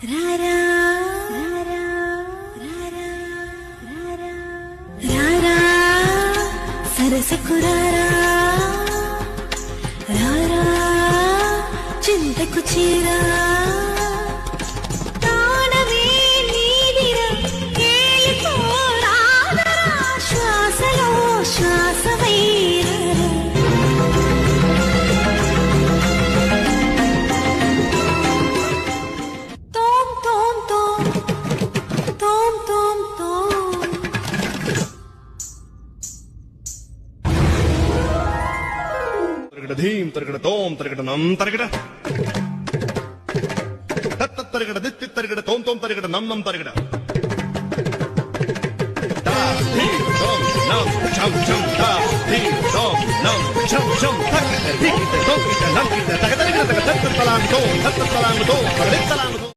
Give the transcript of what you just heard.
రారా రారా సరసకు రారా రారా చింతకు చీరా తాళమే నీదిరా కేలితో రారా శ్వాసలో శ్వాసవై ధీం తరగడ తోం తరగడ నం తరగడ తత్త తరగడ దిత్తి తరగడ తోం తోం తరగడ నం నం తరగడ తా ధీం తోం నం చం చం తా ధీం తోం నం చం చం తరగడ దిక్కిట తోకిట నంకిట తగ తరగడ తగ తత్త తలాంగ్ తోం తత్త తలాంగ్ తోం తగడ తలాంగ్